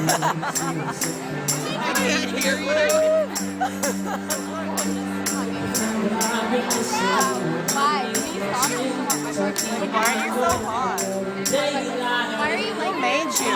I can't hear you. Why? Can you stop? Why are you so hot? Why are you Who like made you?